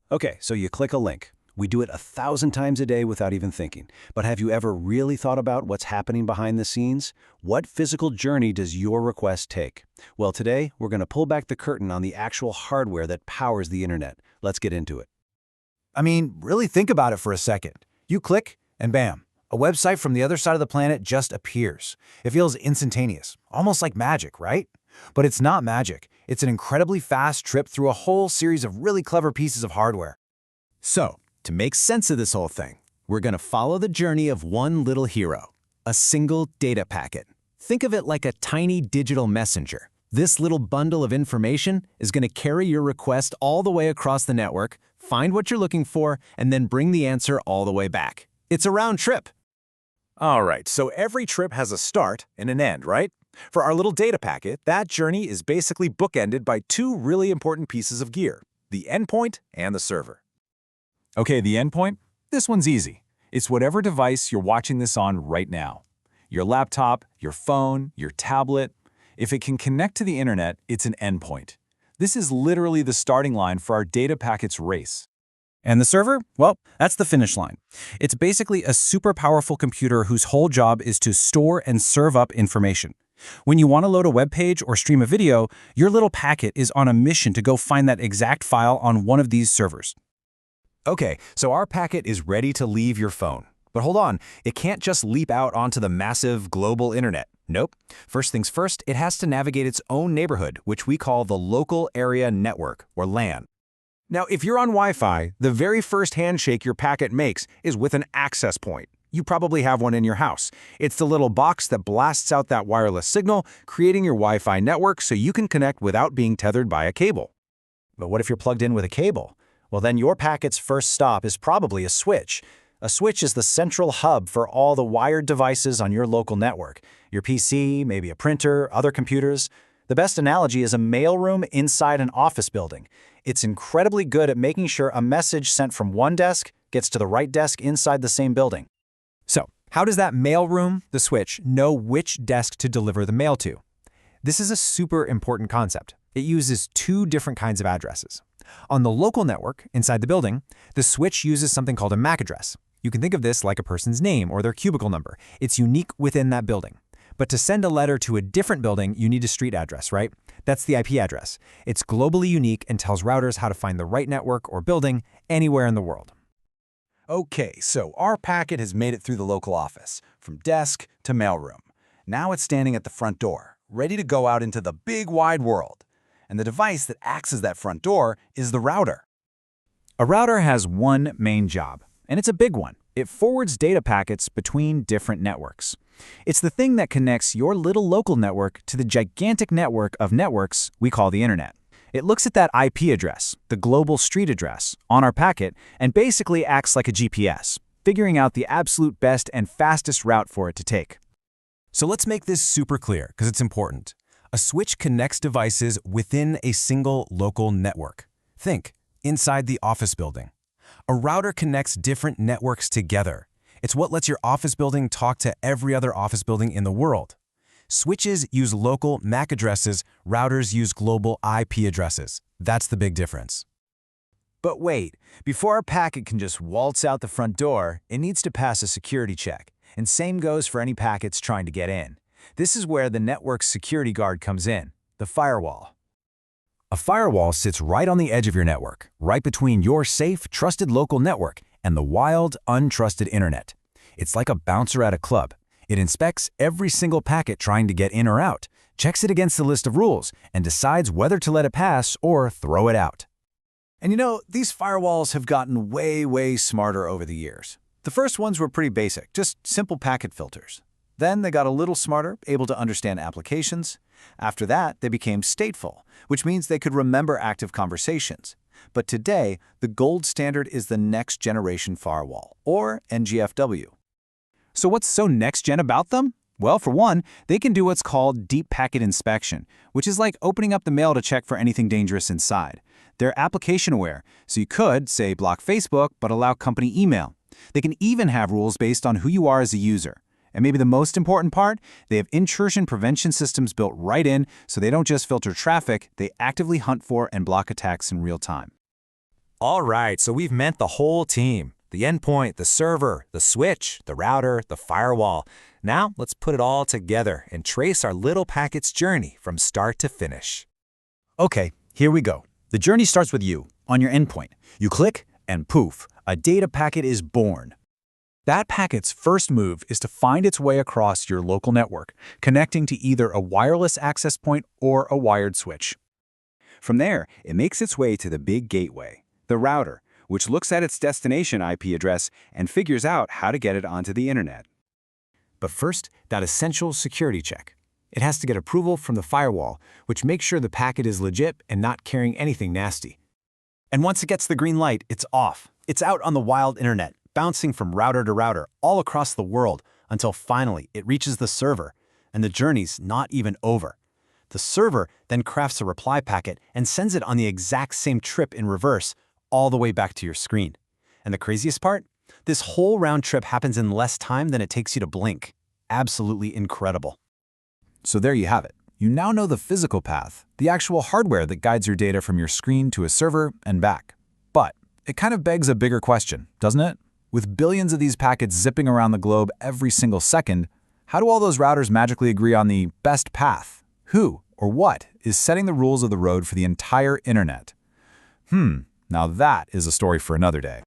Okay, so you click a link. We do it 1,000 times a day without even thinking. But have you ever really thought about what's happening behind the scenes? What physical journey does your request take? Well, today, we're going to pull back the curtain on the actual hardware that powers the internet. Let's get into it. I mean, really think about it for a second. You click, and bam, a website from the other side of the planet just appears. It feels instantaneous, almost like magic, right? But it's not magic. It's an incredibly fast trip through a whole series of really clever pieces of hardware. So, to make sense of this whole thing, we're going to follow the journey of one little hero, a single data packet. Think of it like a tiny digital messenger. This little bundle of information is going to carry your request all the way across the network, find what you're looking for, and then bring the answer all the way back. It's a round trip. All right, so every trip has a start and an end, right? For our little data packet, that journey is basically bookended by two really important pieces of gear, the endpoint and the server. Okay, the endpoint? This one's easy. It's whatever device you're watching this on right now. Your laptop, your phone, your tablet. If it can connect to the internet, it's an endpoint. This is literally the starting line for our data packets race. And the server? Well, that's the finish line. It's basically a super powerful computer whose whole job is to store and serve up information. When you want to load a web page or stream a video, your little packet is on a mission to go find that exact file on one of these servers. Okay, so our packet is ready to leave your phone. But hold on, it can't just leap out onto the massive global internet. Nope. First things first, it has to navigate its own neighborhood, which we call the Local Area Network, or LAN. Now, if you're on Wi-Fi, the very first handshake your packet makes is with an access point. You probably have one in your house. It's the little box that blasts out that wireless signal, creating your Wi-Fi network so you can connect without being tethered by a cable. But what if you're plugged in with a cable? Well, then your packet's first stop is probably a switch. A switch is the central hub for all the wired devices on your local network. Your PC, maybe a printer, other computers. The best analogy is a mailroom inside an office building. It's incredibly good at making sure a message sent from one desk gets to the right desk inside the same building. So, how does that mailroom, the switch, know which desk to deliver the mail to? This is a super important concept. It uses two different kinds of addresses. On the local network, inside the building, the switch uses something called a MAC address. You can think of this like a person's name or their cubicle number. It's unique within that building. But to send a letter to a different building, you need a street address, right? That's the IP address. It's globally unique and tells routers how to find the right network or building anywhere in the world. Okay, so our packet has made it through the local office, from desk to mailroom. Now it's standing at the front door, ready to go out into the big wide world. And the device that acts as that front door is the router. A router has one main job, and it's a big one. It forwards data packets between different networks. It's the thing that connects your little local network to the gigantic network of networks we call the internet. It looks at that IP address, the global street address, on our packet and basically acts like a GPS, figuring out the absolute best and fastest route for it to take. So let's make this super clear, because it's important. A switch connects devices within a single local network. Think, inside the office building. A router connects different networks together. It's what lets your office building talk to every other office building in the world. Switches use local MAC addresses, routers use global IP addresses. That's the big difference. But wait, before our packet can just waltz out the front door, it needs to pass a security check. And same goes for any packets trying to get in. This is where the network's security guard comes in, the firewall. A firewall sits right on the edge of your network, right between your safe, trusted local network and the wild, untrusted internet. It's like a bouncer at a club. It inspects every single packet trying to get in or out, checks it against the list of rules, and decides whether to let it pass or throw it out. And you know, these firewalls have gotten way smarter over the years. The first ones were pretty basic, just simple packet filters. Then they got a little smarter, able to understand applications. After that, they became stateful, which means they could remember active conversations. But today, the gold standard is the Next-Generation Firewall, or NGFW. So what's so next-gen about them? Well, for one, they can do what's called deep packet inspection, which is like opening up the mail to check for anything dangerous inside. They're application-aware, so you could, say, block Facebook, but allow company email. They can even have rules based on who you are as a user. And maybe the most important part, they have intrusion prevention systems built right in, so they don't just filter traffic, they actively hunt for and block attacks in real time. All right, so we've meant the whole team. The endpoint, the server, the switch, the router, the firewall. Now let's put it all together and trace our little packet's journey from start to finish. Okay, here we go. The journey starts with you, on your endpoint. You click, and poof, a data packet is born. That packet's first move is to find its way across your local network, connecting to either a wireless access point or a wired switch. From there, it makes its way to the big gateway, the router, which looks at its destination IP address and figures out how to get it onto the internet. But first, that essential security check. It has to get approval from the firewall, which makes sure the packet is legit and not carrying anything nasty. And once it gets the green light, it's off. It's out on the wild internet, bouncing from router to router all across the world until finally it reaches the server, and the journey's not even over. The server then crafts a reply packet and sends it on the exact same trip in reverse, all the way back to your screen. And the craziest part? This whole round trip happens in less time than it takes you to blink. Absolutely incredible. So there you have it. You now know the physical path, the actual hardware that guides your data from your screen to a server and back. But it kind of begs a bigger question, doesn't it? With billions of these packets zipping around the globe every single second, how do all those routers magically agree on the best path? Who or what is setting the rules of the road for the entire internet? Now that is a story for another day.